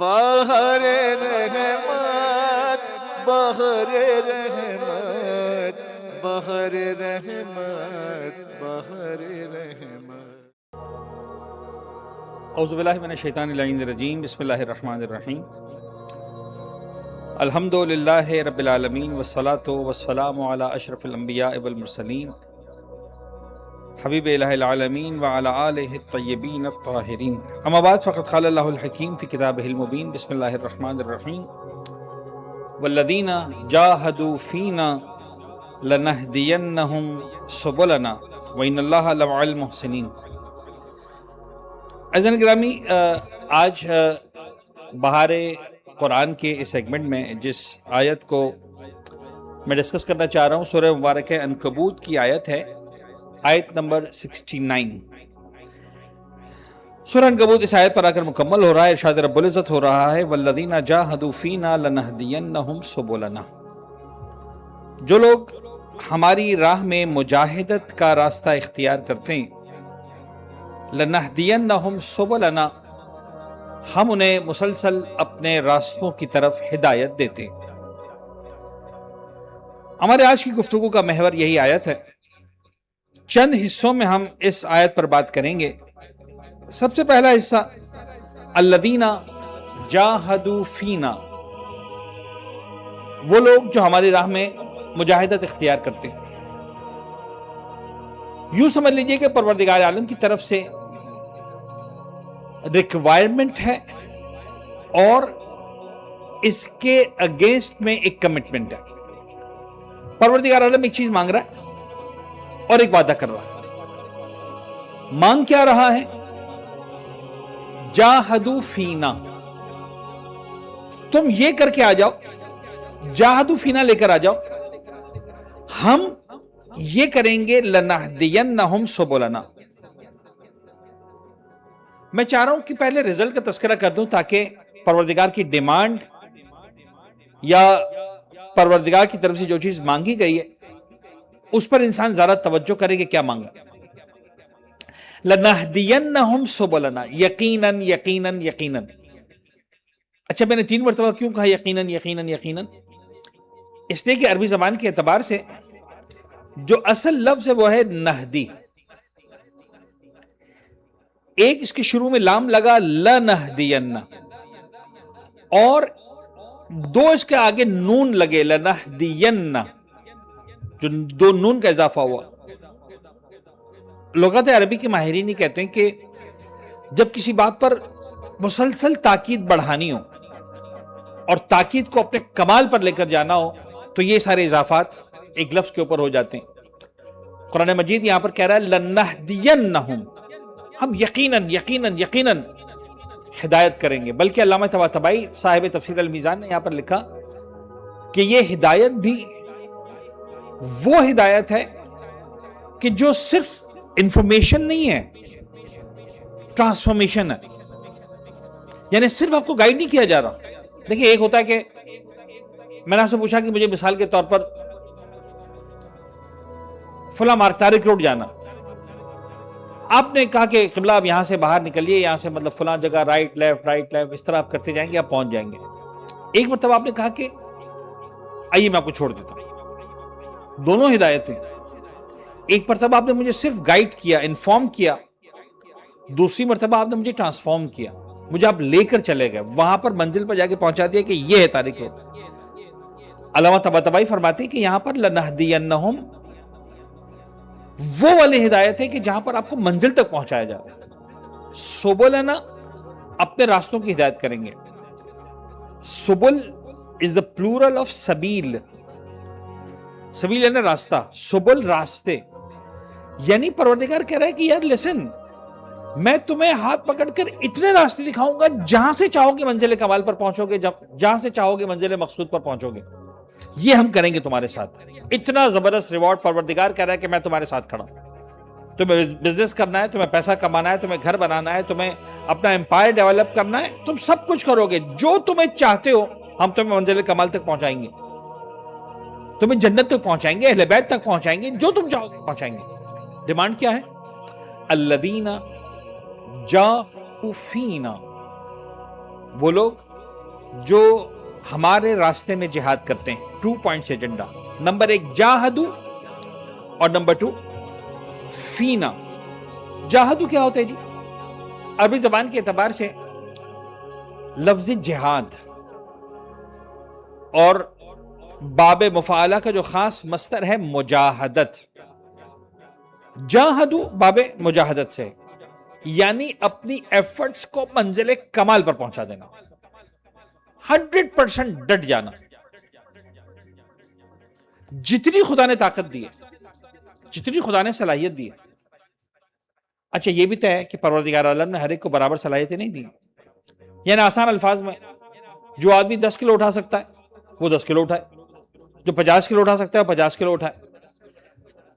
بہر رحمت بہر رحمت بہر رحمت بہر رحمت۔ اعوذ باللہ من الشیطان اللعین الرجیم، بسم اللہ الرحمن الرحیم۔ الحمد للہ رب العالمین والصلاة والسلام علی اشرف الانبیاء والمرسلین حبیب الہ العالمین وعلی آلہ الطیبین الطاہرین، اما بعد فقد قال اللہ الحکیم فی کتابہ المبین، بسم اللہ الرحمن الرحیم۔ والذین جاہدوا فینا لنہدینہم سبلنا وان اللہ لمع المحسنین۔ عزیزان گرامی، آج بہار قرآن کے اس سیگمنٹ میں جس آیت کو میں ڈسکس کرنا چاہ رہا ہوں، سورہ مبارکہ عنکبوت کی آیت ہے، آیت نمبر 69۔ سورہ عنکبوت اس آیت پر آ کر مکمل ہو رہا ہے، ارشاد رب العزت ہو رہا ہے والذین جاہدوا فینا لنہدینہم سبلنا۔ جو لوگ ہماری راہ میں مجاہدت کا راستہ اختیار کرتے ہیں، لنہدینہم سبلنا، ہم انہیں مسلسل اپنے راستوں کی طرف ہدایت دیتے ہیں۔ ہمارے آج کی گفتگو کا محور یہی آیت ہے۔ چند حصوں میں ہم اس آیت پر بات کریں گے۔ سب سے پہلا حصہ، الذین جاہدوا فینا، وہ لوگ جو ہماری راہ میں مجاہدت اختیار کرتے ہیں۔ یوں سمجھ لیجئے کہ پروردگار عالم کی طرف سے ریکوائرمنٹ ہے اور اس کے اگینسٹ میں ایک کمٹمنٹ ہے۔ پروردگار عالم ایک چیز مانگ رہا ہے اور ایک وعدہ کر رہا ہے۔ مانگ کیا رہا ہے؟ جاہدوا فینا، تم یہ کر کے آ جاؤ، جاہدوا فینا لے کر آ جاؤ، ہم یہ کریں گے، لنہدینہم سبلنا۔ میں چاہ رہا ہوں کہ پہلے رزلٹ کا تذکرہ کر دوں تاکہ پروردگار کی ڈیمانڈ یا پروردگار کی طرف سے جو چیز مانگی گئی ہے اس پر انسان زیادہ توجہ کرے کہ کیا مانگا۔ لنہدینہم سبلنا، یقیناً یقیناً یقیناً۔ اچھا، میں نے 3 مرتبہ کیوں کہا یقیناً یقیناً یقیناً؟ اس لیے کہ عربی زبان کے اعتبار سے جو اصل لفظ ہے وہ ہے نہدی۔ ایک اس کے شروع میں لام لگا لنہدین، اور 2 اس کے آگے نون لگے لنہدین، جو 2 نون کا اضافہ ہوا۔ لغت عربی کے ماہرین ہی کہتے ہیں کہ جب کسی بات پر مسلسل تاکید بڑھانی ہو اور تاکید کو اپنے کمال پر لے کر جانا ہو تو یہ سارے اضافات ایک لفظ کے اوپر ہو جاتے ہیں۔ قرآن مجید یہاں پر کہہ رہا ہے لنہدینہم، ہم یقیناً یقیناً یقیناً ہدایت کریں گے۔ بلکہ علامہ طباطبائی صاحب تفسیر المیزان نے یہاں پر لکھا کہ یہ ہدایت بھی وہ ہدایت ہے کہ جو صرف انفارمیشن نہیں ہے، ٹرانسفارمیشن ہے۔ یعنی صرف آپ کو گائیڈ نہیں کیا جا رہا۔ دیکھیں، ایک ہوتا ہے کہ میں نے آپ سے پوچھا کہ مجھے مثال کے طور پر فلاں مارگ طارق روڈ جانا، آپ نے کہا کہ قبلہ آپ یہاں سے باہر نکلیے، یہاں سے مطلب فلاں جگہ رائٹ لیفٹ اس طرح آپ کرتے جائیں گے، آپ پہنچ جائیں گے۔ ایک مرتبہ آپ نے کہا کہ آئیے میں آپ کو چھوڑ دیتا ہوں۔ دونوں ہدایتیں، ایک مرتبہ آپ نے مجھے صرف گائیڈ کیا، انفارم کیا، دوسری مرتبہ آپ نے مجھے ٹرانسفارم کیا، مجھے آپ لے کر چلے گئے، وہاں پر منزل پر جا کے پہنچا دیا کہ یہ ہے طارق روڈ۔ علامہ طباطبائی فرماتے ہیں کہ یہاں پر لنہدینہم وہ والی ہدایت ہے کہ جہاں پر آپ کو منزل تک پہنچایا جا رہا ہے۔ سبلنا، اپنے راستوں کی ہدایت کریں گے۔ سبل is the plural of سبیل۔ سبیل یعنی راستہ، سبل راستے۔ یعنی پروردگار کہہ رہا ہے کہ یار لسن، میں تمہیں ہاتھ پکڑ کر اتنے راستے دکھاؤں گا جہاں سے چاہو گے منزل کمال پر پہنچو گے، جہاں سے چاہو گے منزل مقصود پر پہنچو گے۔ یہ ہم کریں گے تمہارے ساتھ۔ اتنا زبردست ریوارڈ پروردگار کہہ رہا ہے کہ میں تمہارے ساتھ کھڑا ہوں۔ تمہیں بزنس کرنا ہے، تمہیں پیسہ کمانا ہے، تمہیں گھر بنانا ہے، تمہیں اپنا امپائر ڈیولپ کرنا ہے، تم سب کچھ کرو گے، جو تمہیں چاہتے ہو ہم تمہیں منزل کمال تک پہنچائیں گے، تمہیں جنت تک پہنچائیں گے، اہل بیت تک پہنچائیں گے، جو تم چاہو گے پہنچائیں گے۔ ڈیمانڈ کیا ہے؟ الذین جاہدوا فینا، وہ لوگ جو ہمارے راستے میں جہاد کرتے ہیں. 2 پوائنٹس ایجنڈا. نمبر 1 جاہدو اور نمبر 2 فینا. جاہدو کیا ہوتا ہے جی؟ عربی زبان کے اعتبار سے لفظ جہاد اور باب مفعلہ کا جو خاص مصدر ہے مجاہدت. جاہدو باب مجاہدت سے، یعنی اپنی ایفرٹس کو منزل کمال پر پہنچا دینا، 100% ڈٹ جانا. جتنی خدا نے طاقت دی ہے، جتنی خدا نے صلاحیت دی ہے. اچھا یہ بھی طے ہے کہ پروردگار عالم نے ہر ایک کو برابر صلاحیتیں نہیں دی. یعنی آسان الفاظ میں جو آدمی 10 کلو اٹھا سکتا ہے وہ 10 کلو اٹھائے، جو 50 کلو اٹھا سکتا ہے وہ 50 کلو اٹھائے.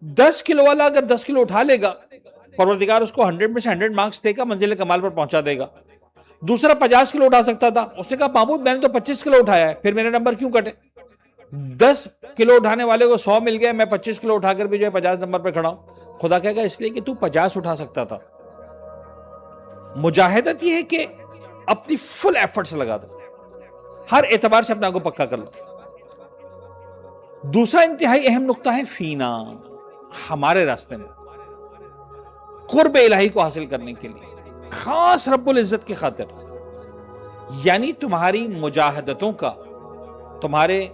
10 کلو والا اگر 10 کلو اٹھا لے گا، پروردگار اس کو 100 میں سے 100 مارکس دے گا، منزل کمال پر پہنچا دے گا. دوسرا 50 کلو اٹھا سکتا تھا، اس نے کہا معبود میں نے تو 25 کلو اٹھایا ہے، پھر میرے نمبر کیوں کٹے؟ 10 کلو اٹھانے والے کو 100 مل گیا، میں 25 کلو اٹھا کر بھی جو ہے 50 نمبر پہ کھڑا ہوں. خدا کہے گا اس لیے کہ تو 50 اٹھا سکتا تھا. مجاہدت یہ ہے کہ اپنی فل ایفرٹس لگا دو، ہر اعتبار سے اپنے آپ کو پکا کر لو. دوسرا انتہائی اہم نقطہ ہے فینا، ہمارے راستے میں قرب الہی کو حاصل کرنے کے لیے، خاص رب العزت کی خاطر. یعنی تمہاری مجاہدتوں کا، تمہارے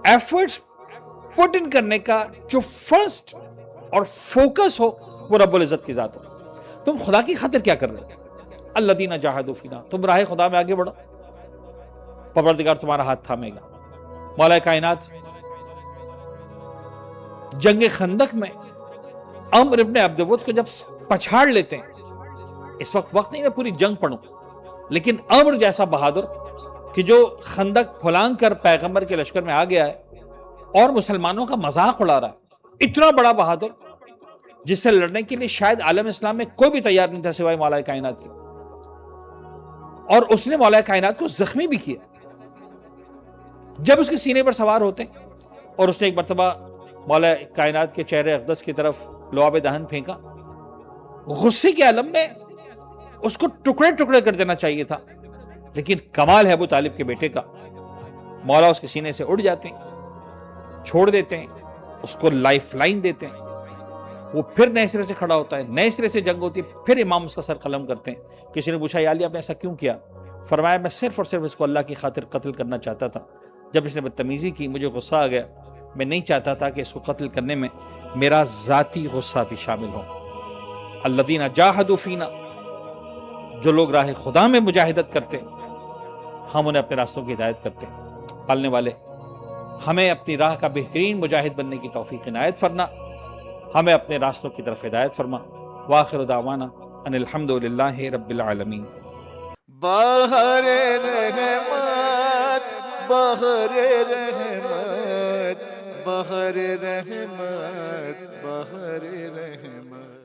ایفرٹس پٹ ان کرنے کا جو فرسٹ اور فوکس ہو وہ رب العزت کی ذات ہو. تم خدا کی خاطر کیا کر رہے ہو؟ الذین جاہدوا فینا، تم راہ خدا میں آگے بڑھو، پروردگار تمہارا ہاتھ تھامے گا. مولا کائنات جنگ خندق میں عمرو ابن عبدود کو جب پچھاڑ لیتے ہیں، اس وقت نہیں میں پوری جنگ پڑھوں، لیکن عمرو جیسا بہادر کہ جو خندق پھلانگ کر پیغمبر کے لشکر میں آ گیا ہے اور مسلمانوں کا مذاق اڑا رہا ہے، اتنا بڑا بہادر جس سے لڑنے کے لیے شاید عالم اسلام میں کوئی بھی تیار نہیں تھا سوائے مولا کائنات کے، اور اس نے مولا کائنات کو زخمی بھی کیا. جب اس کے سینے پر سوار ہوتے ہیں اور اس نے ایک مرتبہ مولا کائنات کے چہرے اقدس کی طرف لعاب دہن پھینکا، غصے کے عالم میں اس کو ٹکڑے ٹکڑے کر دینا چاہیے تھا، لیکن کمال ہے ابو طالب کے بیٹے کا، مولا اس کے سینے سے اڑ جاتے ہیں، چھوڑ دیتے ہیں، اس کو لائف لائن دیتے ہیں. وہ پھر نئے سرے سے کھڑا ہوتا ہے، نئے سرے سے جنگ ہوتی ہے، پھر امام اس کا سر قلم کرتے ہیں. کسی نے پوچھا یا علی آپ نے ایسا کیوں کیا؟ فرمایا میں صرف اور صرف اس کو اللہ کی خاطر قتل کرنا چاہتا تھا. جب اس نے بدتمیزی کی مجھے غصہ آ گیا، میں نہیں چاہتا تھا کہ اس کو قتل کرنے میں میرا ذاتی غصہ بھی شامل ہو. الذین جاہدوا فینا، جو لوگ راہ خدا میں مجاہدت کرتے ہم انہیں اپنے راستوں کی ہدایت کرتے ہیں. پالنے والے ہمیں اپنی راہ کا بہترین مجاہد بننے کی توفیق عنایت فرما، ہمیں اپنے راستوں کی طرف ہدایت فرما. وآخر دعوانا ان الحمدللہ رب العالمین. بہر رحمت، بہر رحمت، بہر رحمت، بہر رحمت.